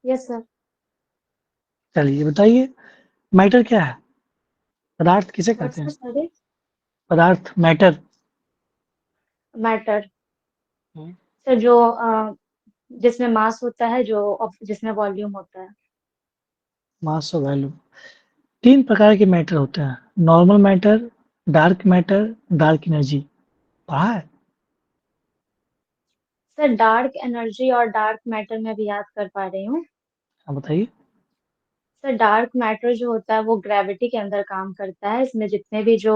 Yes sir. चलिए बताइए, matter क्या है? पदार्थ किसे व्हाट कहते सर, हैं? सॉरी। पदार्थ, मैटर। मैटर। सर जो जिसमें मास होता है, जो जिसमें वॉल्यूम होता है। मास और वॉल्यूम। 3 प्रकार के मैटर होते हैं, normal matter, dark matter, dark energy. पढ़ा है? सर डार्क एनर्जी और डार्क मैटर में भी याद कर पा रही हूँ। हाँ बताइए। सर डार्क मैटर जो होता है वो ग्रेविटी के अंदर काम करता है। इसमें जितने भी जो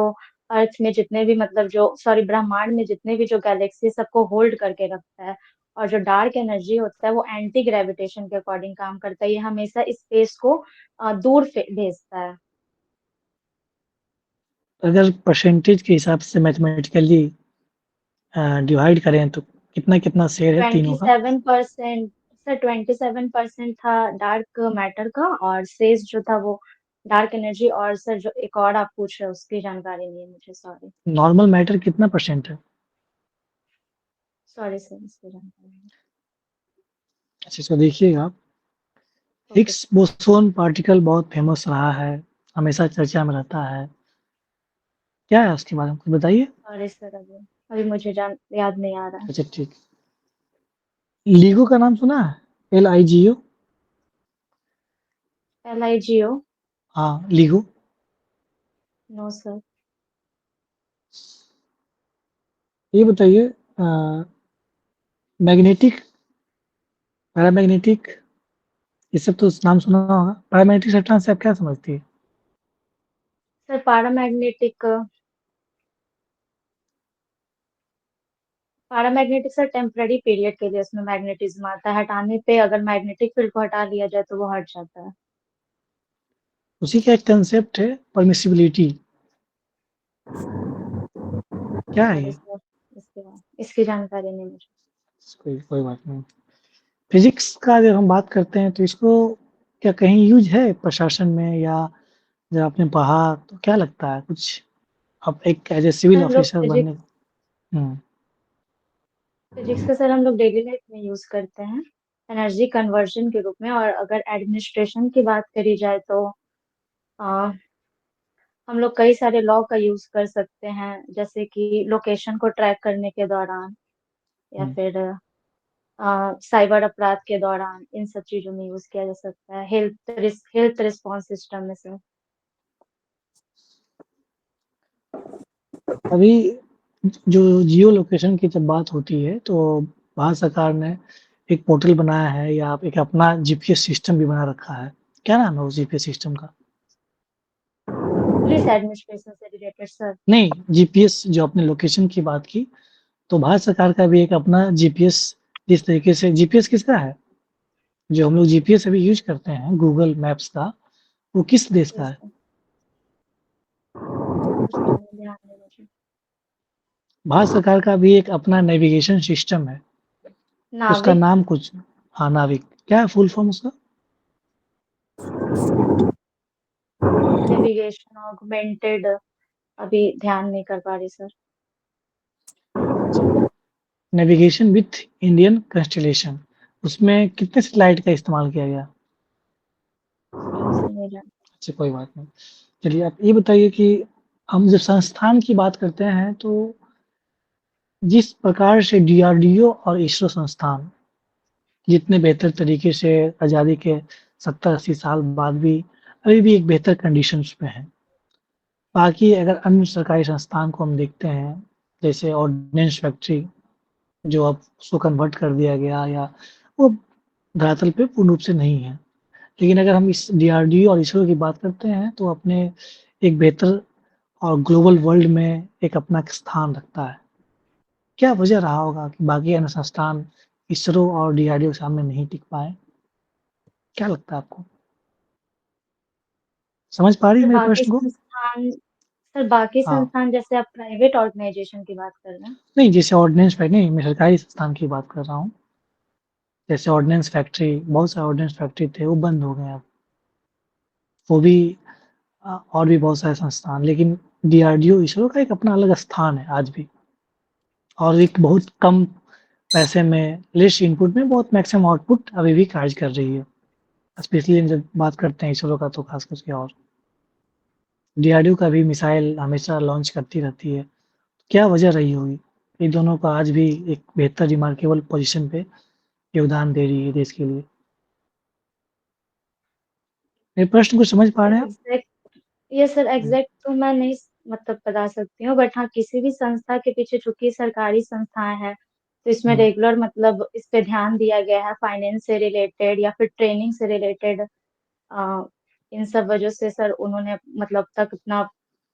अर्थ में जितने भी मतलब जो सॉरी ब्रह्मांड में जितने भी जो गैलेक्सी सबको होल्ड करके रखता है। और जो डार्क एनर्जी होता है वो एंटी ग्रेविटेशन के अकॉर्डिंग काम करता है। ये हमेशा स्पेस को दूर भेजता है। अगर परसेंटेज के हिसाब से मैथमेटिकली डिवाइड करें तो कितना-कितना शेयर है तीनों का? 27%। सर 27% था डार्क मैटर का, और शेष जो था वो डार्क एनर्जी। और सर जो एक और आप पूछ रहे हो उसकी जानकारी नहीं है मुझे, सॉरी। नॉर्मल मैटर कितना परसेंट है? सॉरी सर, इसकी जानकारी नहीं। अच्छा इसको देखिएगा आप। Okay Higgs sir. Boson particle बहुत फेमस रहा है, हमेशा चर्चा में रहता है। क्या है उसके बारे में कुछ बताइए? सॉरी सर, अभी अभी मुझे जान याद नहीं आ रहा है। अच्छा ठीक। लिगो का नाम सुना है? LIGO। LIGO। हाँ, लिगो। No sir. ये बताइए, मैग्नेटिक, पैरामैग्नेटिक, ये सब तो नाम सुना होगा। पैरामैग्नेटिक सब्सटेंस से आप क्या समझती है? Sir paramagnetic. Paramagnetic sir temporary period के लिए उसमें मैग्नेटिज्म आता है। हटाने पे अगर मैग्नेटिक फील्ड को हटा लिया जाए तो वो हट जाता है। उसी का एक कंसेप्ट है, परमिसिबिलिटी। क्या है सॉरी ये? सर, इसकी जानकारी नहीं मुझे। कोई कोई बात नहीं। फिजिक्स का जब हम बात करते हैं तो इसको क्या कहीं यूज है प्रशासन में, या जब आपने पढ़ा तो क्या लगता है कुछ? आप एक एज ए सर सिविल हम लोग ऑफिसर बनने। फिजिक्स फिजिक्स का सर हम लोग डेली लाइफ में यूज करते हैं एनर्जी कन्वर्जन के रूप में। और अगर एडमिनिस्ट्रेशन की बात करी जाए तो आ, हम लोग कई सारे लॉ का यूज कर सकते हैं, जैसे कि लोकेशन को ट्रैक करने के दौरान, या हम्म। फिर साइबर अपराध के दौरान इन सब चीजों में यूज किया जा सकता है। हेल्थ रिस्पॉन्स सिस्टम में से। अभी जो जियो लोकेशन की जब बात होती है तो भारत सरकार ने एक पोर्टल बनाया है, या आप एक अपना जीपीएस सिस्टम भी बना रखा है। क्या नाम है उस जीपीएस सिस्टम का? पुलिस एडमिनिस्ट्रेशन से रिलेटेड सर। नहीं, जीपीएस जो आपने लोकेशन की बात की, तो भारत सरकार का भी एक अपना जीपीएस, जिस तरीके से जीपीएस किसका है? जो हम लोग जीपीएस अभी यूज करते हैं गूगल मैप्स का, वो किस देश का यस है? सर। उसका नहीं ध्यान है मुझे। भारत सरकार का भी एक अपना नेविगेशन सिस्टम है, उसका नाविक। नाम कुछ। हाँ, नाविक। क्या है फुल फॉर्म उसका? Navigation augmented. अभी ध्यान नहीं कर पा रही sir. Navigation with Indian constellation. उसमें कितने सैटेलाइट का इस्तेमाल किया गया? सॉरी सर, नहीं जान। अच्छा कोई बात नहीं। चलिए आप ये बताइए कि हम जब संस्थान की बात करते हैं तो जिस प्रकार से डीआरडीओ और इसरो संस्थान जितने बेहतर तरीके से आज़ादी के 70-80 साल बाद भी अभी भी एक बेहतर कंडीशंस में है। बाकी अगर अन्य सरकारी संस्थान को हम देखते हैं, जैसे ऑर्डिनेंस फैक्ट्री, जो अब उसको कन्वर्ट कर दिया गया, या वो धरातल पे पूर्ण रूप से नहीं है। लेकिन अगर हम इस डीआरडीओ और इसरो की बात करते हैं तो अपने एक बेहतर और ग्लोबल वर्ल्ड में एक अपना एक स्थान रखता है। क्या वजह रहा होगा कि बाकी अन्य संस्थान इसरो और डीआरडीओ के सामने नहीं टिक पाए? क्या लगता है आपको? समझ पा रही सर है मेरे बाकी प्रश्न को? संस्थान सर बाकी हाँ। संस्थान जैसे आप प्राइवेट ऑर्गेनाइजेशन की बात कर रहे हैं। नहीं, जैसे ऑर्डिनेंस फैक्ट्री नहीं, मैं सरकारी संस्थान की बात कर रहा हूँ। जैसे ऑर्डिनेंस फैक्ट्री, बहुत सारे ऑर्डिनेंस फैक्ट्री थे, वो बंद हो गए अब। वो भी और भी बहुत सारे संस्थान, लेकिन डीआरडीओ, इसरो का एक अपना अलग स्थान है आज भी। और एक बहुत कम पैसे में, लेस इनपुट में बहुत मैक्सिमम आउटपुट अभी भी कार्य कर रही है। स्पेशली जब बात करते हैं इसरो का तो खास करके और डीआरडीओ का भी मिसाइल हमेशा लॉन्च करती रहती है। क्या वजह रही होगी? ये दोनों का आज भी एक बेहतर रिमार्केबल पोज़ीशन पे योगदान दे रही है देश के लिए। मेरे प्रश्न को समझ पा सर रहे हैं आप? एग्जैक्ट ये सर हुँ, एग्जैक्ट तो मैं नहीं मतलब बता सकती हूँ, बट हाँ किसी भी संस्था के पीछे, चूंकि सरकारी संस्थाएं हैं, तो इसमें हुँ। रेगुलर मतलब इस पे ध्यान दिया गया है, फाइनेंस से रिलेटेड या फिर ट्रेनिंग से रिलेटेड। इन सब वजह से सर उन्होंने मतलब तक अपना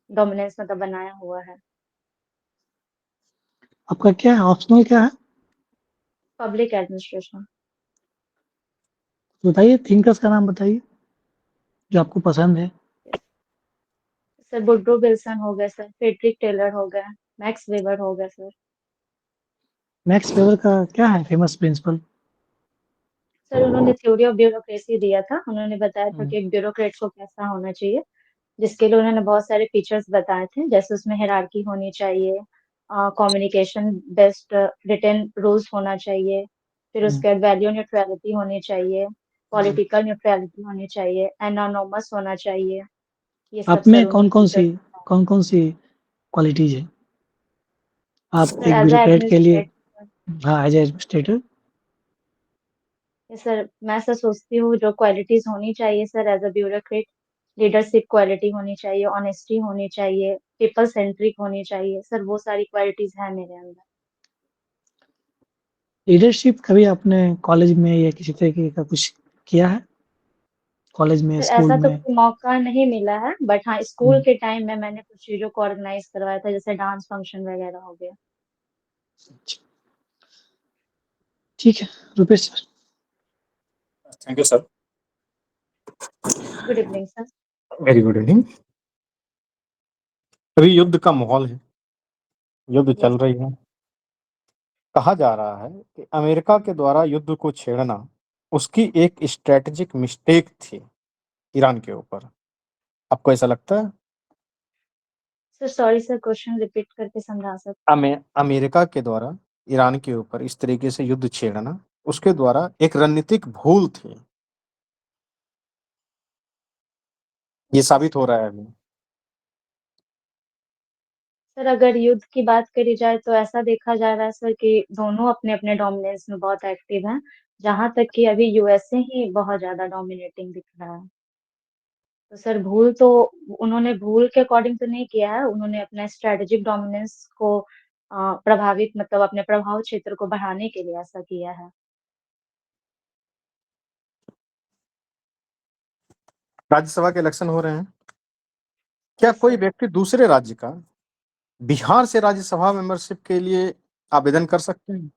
डोमिनेंस मतलब बनाया हुआ है। आपका क्या है, ऑप्शनल क्या है? Public administration. बताइए थिंकर्स का नाम बताइए, जो आपको पसंद है। सर वुड्रो विल्सन हो गए सर, फ्रेडरिक टेलर हो गए, मैक्स वेबर हो गए सर। मैक्स वेबर का क्या है फेमस प्रिंसिपल? सर उन्होंने थ्योरी ऑफ ब्यूरोक्रेसी दिया था, उन्होंने बताया था हुँ, कि एक ब्यूरोक्रेट को कैसा होना चाहिए, जिसके लिए उन्होंने बहुत सारे फीचर्स बताए थे, जैसे उसमें हायरार्की होनी चाहिए, कम्युनिकेशन बेस्ड रिटन रूल्स होना चाहिए, फिर हुँ। उसके बाद वैल्यू न्यूट्रलिटी होनी चाहिए, हुँ। पॉलिटिकल न्यूट्रलिटी होनी चाहिए, एनोनोमस होना चाहिए। ये सब आप में सर उन्होंने कौन-कौन सी फीचर्स बताए। कौन-कौन सी क्वालिटीज़ हैं? आप सर एक एज ए ब्यूरोक्रेट के लिए एडमिनिस्ट्रेटर, हाँ, एज़ ए एडमिनिस्ट्रेटर सर मैं ऐसा सोचती हूँ जो क्वालिटीज होनी चाहिए sir as a bureaucrat, leadership quality होनी चाहिए, ऑनेस्टी होनी चाहिए, पीपल सेंट्रिक होनी चाहिए, सर वो सारी क्वालिटीज है मेरे अंदर। लीडरशिप कभी आपने कॉलेज में या किसी तरीके का कुछ किया है? कॉलेज में, सर स्कूल ऐसा तो में? कोई मौका नहीं मिला है, बट हाँ स्कूल हुँ, के टाइम में मैंने कुछ चीजों को ऑर्गेनाइज करवाया था, जैसे डांस फंक्शन वगैरह हो गया। अच्छा, ठीक है, Rupesh sir. Thank you sir. Good evening sir. Very good evening. अभी युद्ध का माहौल है, युद्ध यस चल सर। रही है। कहा जा रहा है कि अमेरिका के द्वारा युद्ध को छेड़ना उसकी एक स्ट्रेटेजिक मिस्टेक थी ईरान के ऊपर। आपको ऐसा लगता है? Sir sorry sir, question repeat करके समझा सकते हैं? अमेरिका के द्वारा ईरान के ऊपर इस तरीके से युद्ध छेड़ना उसके द्वारा एक रणनीतिक भूल थी। ये साबित हो रहा है अभी। सर अगर युद्ध की बात करी जाए तो ऐसा देखा जा रहा है सर कि दोनों अपने अपने डोमिनेंस में बहुत एक्टिव हैं, जहां तक कि अभी यूएसए ही बहुत ज्यादा डोमिनेटिंग दिख रहा है। तो सर भूल तो उन्होंने भूल के अकॉर्डिंग तो नहीं किया है, उन्होंने अपना स्ट्रेटेजिक डोमिनेंस को प्रभावित मतलब अपने प्रभाव क्षेत्र को बढ़ाने के लिए ऐसा किया है। राज्यसभा के इलेक्शन हो रहे हैं। क्या यस कोई सर। व्यक्ति दूसरे राज्य का बिहार से राज्यसभा मेंबरशिप के लिए आवेदन कर सकते हैं?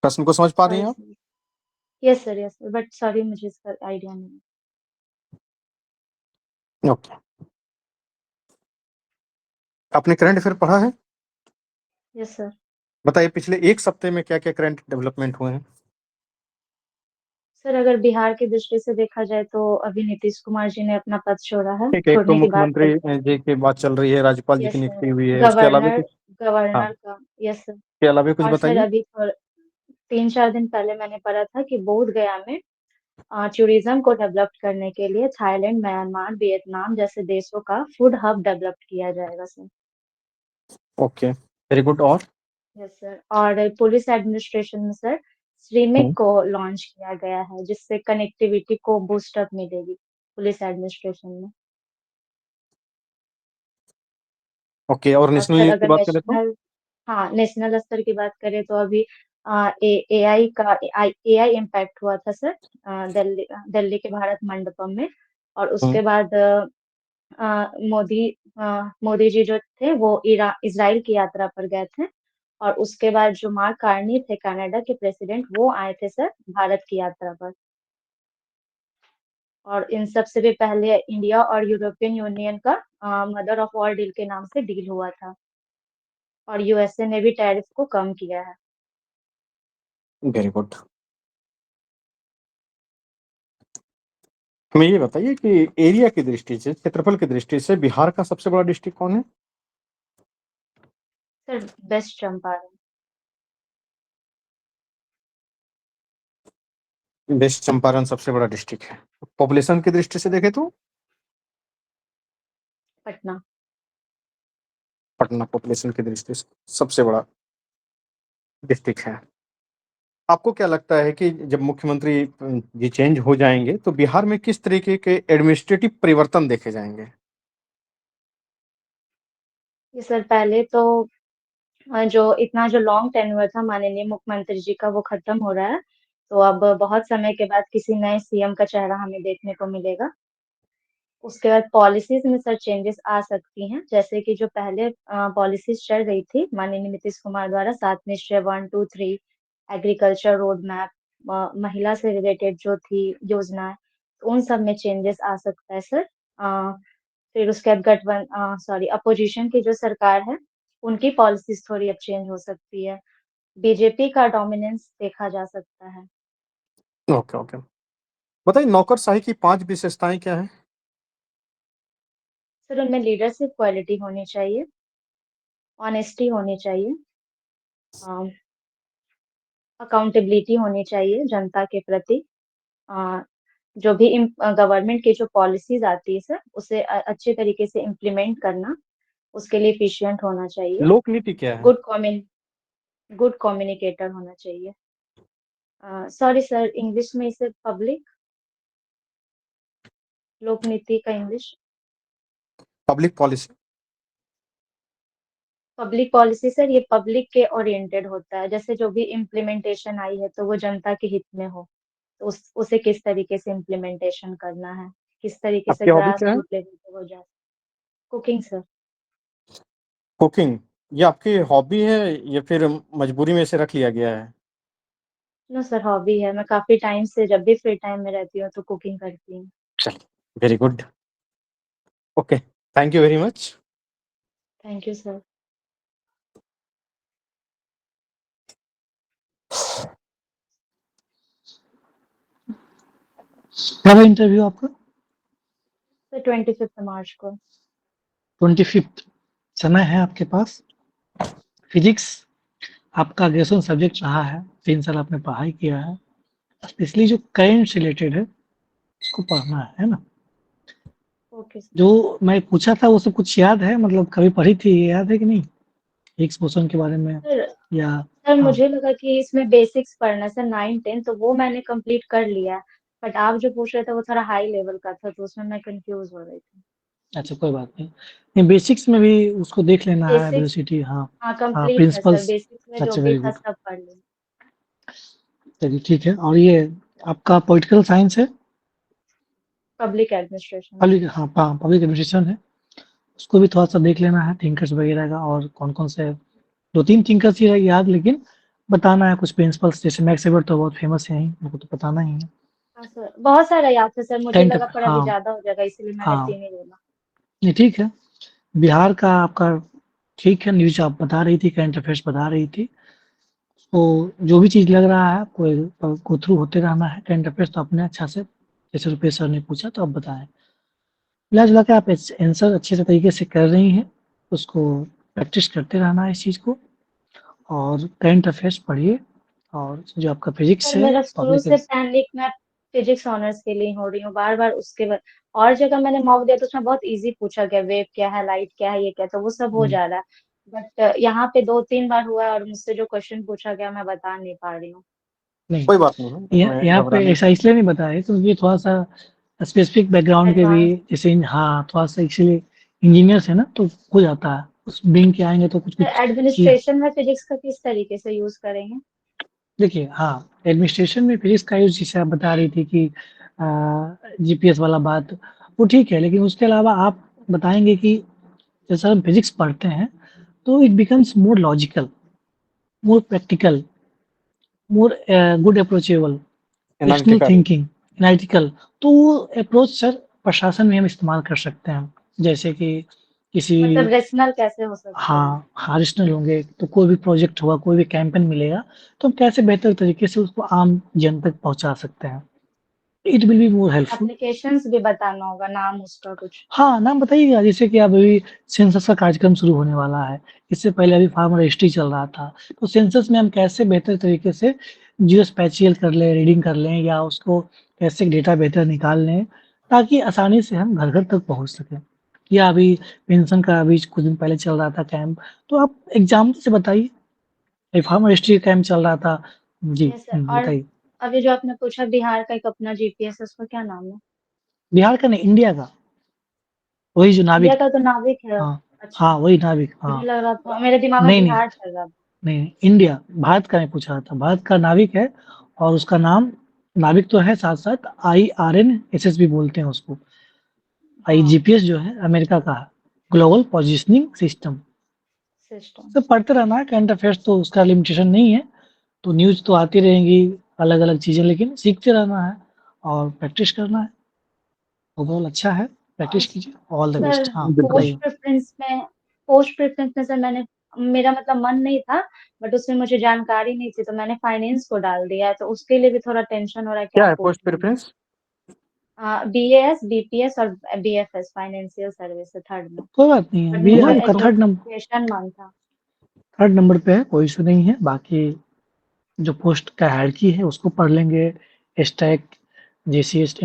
प्रश्न को समझ पा रही सॉरी हैं आप? Sir. Yes sir, but sorry मुझे इसका आइडिया नहीं ओके। आपने करंट अफेयर पढ़ा है? है। Yes sir. बताइए पिछले एक सप्ते में क्या-क्या करंट डेवलपमेंट हुए हैं? सर अगर बिहार की दृष्टि से देखा जाए तो अभी नीतीश कुमार जी ने अपना पद छोड़ा है, ठीक है, एक तो छोड़ने की बात मुख्यमंत्री करी। जी की बात चल रही है, राज्यपाल जी की यस नियुक्ति सर। हुई है, उसके अलावा गवर्नर कुछ? हाँ, गवर्नर का। Yes sir. के अलावा कुछ और सर बताइए? अभी 3-4 दिन पहले मैंने पढ़ा था कि बोध गया में टूरिज्म को डेवलप करने के लिए थाईलैंड, म्यांमार, वियतनाम जैसे देशों का फूड हब डेवलप किया जाएगा सर। ओके, वेरी गुड और? Yes sir. और पुलिस एडमिनिस्ट्रेशन में सर श्रीमिक हुँ, को लॉन्च किया गया है, जिससे कनेक्टिविटी को बूस्ट अप मिलेगी पुलिस एडमिनिस्ट्रेशन में। ओके और और नेशनल सर न्यूज़ की अगर बात करें तो? नेशनल, हाँ नेशनल स्तर की बात करें तो अभी एआई इम्पैक्ट हुआ था सर, दिल्ली के भारत मंडपम में। और हुँ, उसके बाद मोदी जी जो थे वो इजराइल की यात्रा पर गए थे। और उसके बाद जो मार्क कार्नी थे कनाडा के प्रेसिडेंट, वो आए थे सर भारत की यात्रा पर। और इन सब से भी पहले इंडिया और यूरोपियन यूनियन का मदर ऑफ ऑल डील के नाम से डील हुआ था, और यूएसए ने भी टैरिफ को कम किया है। Very good. हमें ये बताइए कि एरिया की दृष्टि से, क्षेत्रफल की दृष्टि से बिहार का सबसे बड़ा डिस्ट्रिक्ट कौन है? Sir west Champaran. West Champaran सबसे बड़ा डिस्ट्रिक्ट है। पॉपुलेशन की दृष्टि से देखें तो पटना। पटना पॉपुलेशन की दृष्टि से सबसे बड़ा डिस्ट्रिक्ट है। आपको क्या लगता है कि जब मुख्यमंत्री जी चेंज हो जाएंगे तो बिहार में किस तरीके के एडमिनिस्ट्रेटिव परिवर्तन देखे जाएंगे? ये सर पहले तो जो इतना जो लॉन्ग टेन्योर था माननीय मुख्यमंत्री जी का वो खत्म हो रहा है। तो अब बहुत समय के बाद किसी नए सीएम का चेहरा हमें देखने को मिलेगा। उसके बाद पॉलिसीज में सर चेंजेस आ सकती हैं, जैसे कि जो पहले पॉलिसीज चल रही थी माननीय नीतीश कुमार द्वारा 7 निश्चय 1, 2, 3, एग्रीकल्चर रोड मैप, महिला से रिलेटेड जो थी योजनाएं, तो उन सब में चेंजेस आ सकता है सर। फिर उसके बाद अपोजिशन की जो सरकार है उनकी पॉलिसीज थोड़ी अब चेंज हो सकती है। बीजेपी का डोमिनेंस देखा जा सकता है। ओके ओके, बताइए नौकरशाही की 5 विशेषताएं क्या है? सर उनमें लीडरशिप क्वालिटी होनी चाहिए, ऑनेस्टी होनी चाहिए, अकाउंटेबिलिटी होनी चाहिए जनता के प्रति, अ, जो भी गवर्नमेंट की जो पॉलिसीज आती है सर उसे अच्छे तरीके से इम्प्लीमेंट करना, उसके लिए एफिशिएंट होना चाहिए। लोक नीति क्या है? गुड कम्युन गुड कम्युनिकेटर होना चाहिए। सॉरी सर, इंग्लिश में इसे लोक नीति का English public policy. Public policy sir, ये पब्लिक के ओरिएंटेड होता है, जैसे जो भी इम्प्लीमेंटेशन आई है तो वो जनता के हित में हो, तो उसे किस तरीके से इम्प्लीमेंटेशन करना है, किस तरीके से आपकी हॉबी ग्रास क्या है? रूट लेवल पे हो जाए। Cooking sir. कुकिंग। ये आपकी हॉबी है या फिर मजबूरी में से रख लिया गया है? नो सर, हॉबी है, मैं काफी टाइम से जब भी फ्री टाइम में रहती हूँ तो कुकिंग करती हूँ। चलिए, very good. Okay, thank you very much. Thank you sir. कब है इंटरव्यू आपका? सर 25 मार्च को। 25th समय है आपके पास। फिजिक्स आपका ग्रेजुएशन सब्जेक्ट रहा है, 3 साल आपने पढ़ाई किया है, स्पेशली जो करंट से रिलेटेड है उसको पढ़ना है ना? Okay sir. जो मैं पूछा था वो सब कुछ याद है, मतलब कभी पढ़ी थी, याद है कि नहीं? हिग्स बोसन के बारे में सर या? सर हाँ, मुझे लगा कि इसमें बेसिक्स पढ़ना है सर, 9, 10 तो वो मैंने कंप्लीट कर लिया है। बट आप जो पूछ रहे थे वो थोड़ा हाई लेवल का था तो उसमें मैं कंफ्यूज हो रही थी। अच्छा कोई बात नहीं। नहीं बेसिक्स में भी उसको देख लेना है, बेसिक्स, वेलोसिटी हाँ, हाँ हाँ कंप्लीट है सर, प्रिंसिपल्स। बेसिक्स में जो अच्छा भी वेरी था गुड। सब पढ़ लिया। चलिए ठीक है। और ये आपका पॉलिटिकल साइंस है? पब्लिक एडमिनिस्ट्रेशन पब्लिक हाँ, पब्लिक एडमिनिस्ट्रेशन है। उसको भी थोड़ा-सा देख लेना है थिंकर्स वगैरह का, और कौन-कौन से 2-3 थिंकर्स ही है याद, लेकिन बताना है कुछ प्रिंसिपल्स, जैसे मैक्स वेबर तो बहुत फेमस है ही, वो तो बताना ही है। हाँ सर, बहुत सारा याद था सर, मुझे 10 लगा पर अभी हाँ, ज्यादा हो जाएगा इसीलिए मैंने हाँ। 3 ही बोला। नहीं ठीक है। बिहार का आपका ठीक है, न्यूज़ आप बता रही थी, करंट अफेयर्स बता रही थी। तो जो भी चीज़ लग रहा है आपको गो थ्रू होते रहना है। करंट अफेयर्स तो आपने अच्छा से, जैसे रुपेश सर ने पूछा तो आप बताएँ। मिला-जुला के आप आंसर अच्छे से तरीके से कर रही हैं, उसको प्रैक्टिस करते रहना है इस चीज़ को, और करंट अफेयर्स पढ़िए, और जो आपका फिजिक्स सर है मेरा शुरू पब्लिक से प्लान लिख, मैं फिजिक्स ऑनर्स के लिए हो रही हूँ, बार बार उसके बाद और जगह मैंने मॉक दिया तो उसमें बहुत इजी पूछा गया, वेव क्या है, लाइट क्या है, ये क्या, तो वो सब हो जा रहा है। बट यहाँ पे 2-3 बार हुआ है और मुझसे जो क्वेश्चन पूछा गया मैं बता नहीं पा रही हूँ। नहीं, कोई बात नहीं है, इसमें यहाँ पे घबराने ऐसा की। इसलिए नहीं बताया क्योंकि थोड़ा-सा स्पेसिफिक बैकग्राउंड के भी, एडवांस। जैसे हाँ, थोड़ा-सा इसीलिए इंजीनियर्स है ना, तो हो जाता है। उस विंग के आएँगे तो सर कुछ-कुछ चीज़। एडमिनिस्ट्रेशन में फिजिक्स का किस तरीके से यूज करेंगे? देखिए हाँ, एडमिनिस्ट्रेशन में फिजिक्स का यूज़ जैसे आप बता रही थी कि जीपीएस वाला बात, वो ठीक है, लेकिन उसके अलावा आप बताएँगे कि जैसे हम फिजिक्स पढ़ते हैं, तो it becomes more logical, more practical, more good approachable, rational analytical. Thinking, analytical. तो वो अप्रोच सर प्रशासन में हम इस्तेमाल कर सकते हैं। जैसे कि किसी मतलब रेशनल कैसे हो सकते हैं? हाँ, हाँ रैशनल होंगे तो कोई भी प्रोजेक्ट होगा, कोई भी कैंपेन मिलेगा, तो हम कैसे बेहतर तरीके से उसको आम जन तक पहुँचा सकते हैं। It will be more helpful. Applications भी बताना होगा, नाम उसका कुछ। हाँ, नाम बताइएगा, जैसे कि अब अभी सेंसस का कार्यक्रम शुरू होने वाला है। इससे पहले अभी फार्मर रजिस्ट्री चल रहा था। तो सेंसस में हम कैसे बेहतर तरीके से जियोस्पैटियल कर लें, रीडिंग कर लें या उसको कैसे डेटा बेहतर निकाल लें, ताकि आसानी से हम घर-घर तक पहुँच सकें। या अभी पेंशन का अभी कुछ दिन पहले चल रहा था कैंप, तो आप एग्ज़ाम्पल से बताइए। फार्मर हिस्ट्री कैंप चल रहा था। जी, यस सर। और बताइए। अभी जो आपने पूछा बिहार का एक अपना जीपीएस है, उसका क्या नाम है? बिहार का नहीं, इंडिया का। वही जो इंडिया नाविक। का तो नाविक है। हाँ, अच्छा, हाँ, वही नाविक, मुझे हाँ। लग रहा था, मेरे दिमाग में नहीं, नहीं, बिहार चल रहा था। नहीं, इंडिया, भारत का मैं पूछ रहा था। भारत का नाविक है और उसका नाम नाविक तो है, साथ-साथ IRNSS भी बोलते हैं उसको। हाँ, जीपीएस जो है अमेरिका का है, ग्लोबल पोजिशनिंग सिस्टम। सिस्टम। सब पढ़ते रहना है, करंट अफेयर्स तो उसका लिमिटेशन नहीं है, तो न्यूज़ तो आती रहेंगी, अलग-अलग चीज़ें, लेकिन सीखते रहना है और प्रैक्टिस करना है। ओवरऑल अच्छा है, और प्रैक्टिस कीजिए, ऑल द सर बेस्ट। हाँ, बिल्कुल। बताइए। पोस्ट प्रेफ़रेंस में सर मैंने मेरा मतलब मन नहीं था, बट उसमें मुझे जानकारी नहीं थी, तो मैंने फाइनेंस को डाल दिया है, तो उसके लिए भी थोड़ा टेंशन हो रहा है, क्या क्या है पोस्ट पोस्ट लूँ? प्रेफ़रेंस? बीएएस, बीपीएस और बीएफएस फाइनेंशियल सर्विस है थर्ड में। कोई बात नहीं है, बट बी मुझे आपका एजुकेशन मन था। थर्ड नंबर पे है, कोई इश्यू नहीं है। बाकी जो पोस्ट का हायरार्की है उसको पढ़ लेंगे, स्टैक, जीसीएसटी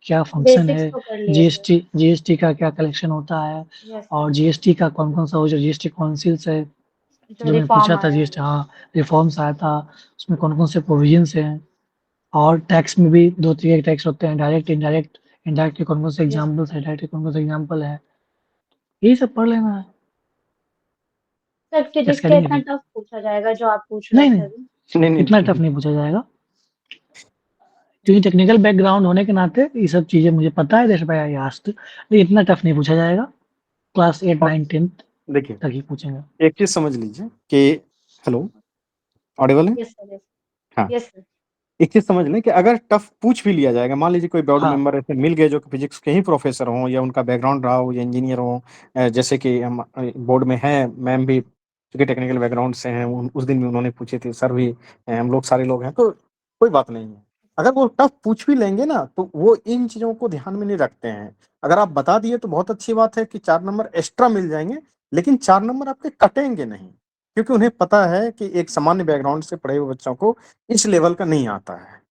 क्या फंक्शन बेसिक्स है, तो कर लिए सर। जीएसटी का क्या कलेक्शन होता है यस और सर। जीएसटी का कौन-कौन सा, वो जो जीएसटी काउंसिल्स है, जो जो मैंने रिफॉर्म पूछा था आया है जीएसटी, वो। हाँ, रिफॉर्म्स आया था, उसमें कौन-कौन से प्रोविजंस हैं और टैक्स में भी 2 तरीके के टैक्स होते हैं, डायरेक्ट, इनडायरेक्ट। इनडायरेक्ट के कौन-कौन से यस एग्ज़ाम्पल्स सर। हैं, डायरेक्ट के कौन-कौन से एग्ज़ाम्पल है, यही सब पढ़ लेना है। सर फिजिक्स इसके का आगे इतना टफ पूछा जाएगा जो आप पूछ रहे नहीं, थे नहीं, अभी? नहीं, इतना नहीं। टफ नहीं पूछा जाएगा। क्योंकि टेक्निकल बैकग्राउंड होने के नाते ये सब चीज़ें मुझे पता है, दैट्स व्हाई आई आस्क्ड। लेकिन इतना टफ नहीं पूछा जाएगा, क्लास 8, और 9, 10 देखिए, तक ही पूछेंगे। एक चीज़ समझ लीजिए कि हेलो, ऑडिबल है? Yes sir, yes. हाँ, यस सर। एक चीज़ समझ लें कि अगर टफ पूछ भी लिया जाएगा, मान लीजिए कोई बोर्ड हाँ, मेंबर ऐसे मिल गए जो कि फिज़िक्स के ही प्रोफ़ेसर हों या उनका बैकग्राउंड रहा हो या इंजीनियर हों, जैसे कि हम बोर्ड में हैं, मैम भी चूँकि टेक्निकल बैकग्राउंड से हैं, उस दिन भी उन्होंने पूछे थे, सर भी हम लोग सारे लोग हैं, तो कोई बात नहीं है। अगर वो टफ पूछ भी लेंगे ना, तो वो इन चीज़ों को ध्यान में नहीं रखते हैं। अगर आप बता दिए तो बहुत अच्छी बात है कि 4 नंबर एक्स्ट्रा मिल जाएँगे, लेकिन 4 नंबर आपके कटेंगे नहीं, क्योंकि उन्हें पता है कि एक सामान्य बैकग्राउंड से पढ़े हुए बच्चों को इस लेवल का नहीं आता है।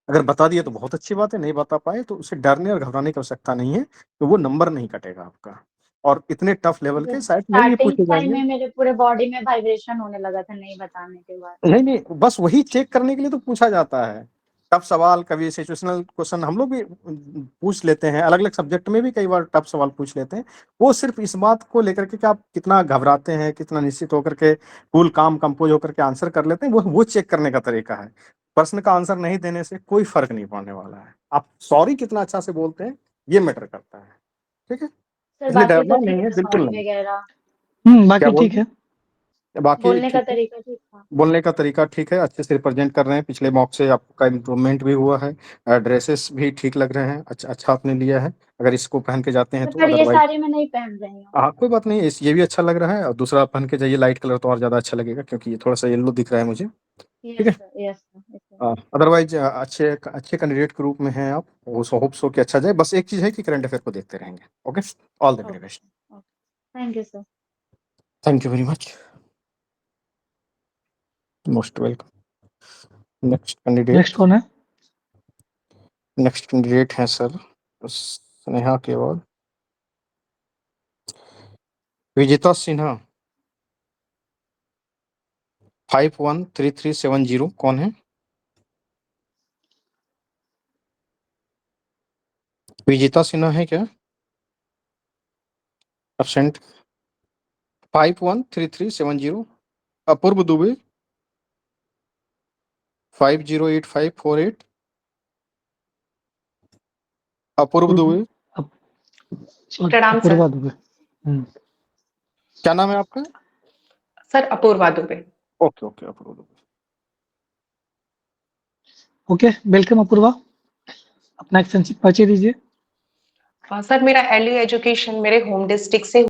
अगर बता दिया तो बहुत अच्छी बात है, नहीं बता पाए तो उसे डरने और घबराने की आवश्यकता नहीं है, तो वो नंबर नहीं कटेगा आपका। और इतने टफ लेवल के शायद नहीं भी स्टार्टिंग पूछे टाइम जाएँगे। में मेरे पूरे बॉडी में वाइब्रेशन होने लगा था नहीं बताने के बाद। नहीं, नहीं, बस वही चेक करने के लिए तो पूछा जाता है। टफ सवाल, कभी सिचुएशनल क्वेश्चन हम लोग भी पूछ लेते हैं, अलग-अलग सब्जेक्ट में भी कई बार टफ सवाल पूछ लेते हैं। वो सिर्फ़ इस बात को लेकर के कि आप कितना घबराते हैं, कितना निश्चित होकर के कूल, काम, कंपोज़ होकर के आंसर कर लेते हैं, वो चेक करने का तरीका है। प्रश्न का आंसर नहीं देने से कोई फ़र्क नहीं पड़ने वाला है। आप सॉरी कितना अच्छा से बोलते हैं, ये मैटर करता है। ठीक है? सर इसलिए बाकी तो डरना नहीं ठीक है, था बिल्कुल सॉरी नहीं। वगैरह। क्या बाकी बोल ठीक रहे है। हैं? बाकी बोलने का ठीक है। तरीका ठीक था। बोलने का तरीका ठीक है, अच्छे से रिप्रेज़ेंट कर रहे हैं, पिछले मॉक से आपका इम्प्रूवमेंट भी हुआ है। ड्रेसेस भी ठीक लग रहे हैं, अच्छा आपने लिया है, अगर इसको पहन के जाते हैं तो तो पर ये अदरवाइज़ साड़ी मैं नहीं पहन रही हूँ। कोई बात नहीं, इस ये भी अच्छा लग रहा है और दूसरा पहन के जाइए लाइट कलर तो और ज़्यादा अच्छा लगेगा क्योंकि ये थोड़ा-सा येलो दिख रहा है मुझे, ठीक यस है? Sir, yes sir, yes sir. Otherwise अच्छे कैंडिडेट के रूप में हैं आप, वो सो होप सो कि अच्छा जाए, बस एक चीज़ है कि करंट अफेयर को देखते रहेंगे, okay? All the very okay best. Sir, okay. Thank you sir. Thank you very much. Most welcome. Next next candidate कौन है? नेक्स्ट कैंडिडेट हैं सर स्नेहा केवल। विजेता सिन्हा 513370 कौन है? विजेता सिन्हा है क्या? एब्सेंट 513370। अपूर्व दुबे 508548। अपूर्व अपूर्व दुबे। अप सॉरी, प्रणाम सर। अपूर्वा दुबे। क्या नाम है आपका? Sir Apoorva Dubey. Okay okay, Apoorv Dubey. Okay, welcome Apoorva. अपना एक संक्षिप्त परिचय दीजिए। सर मेरा एर्ली एजुकेशन मेरे होम डिस्ट्रिक्ट से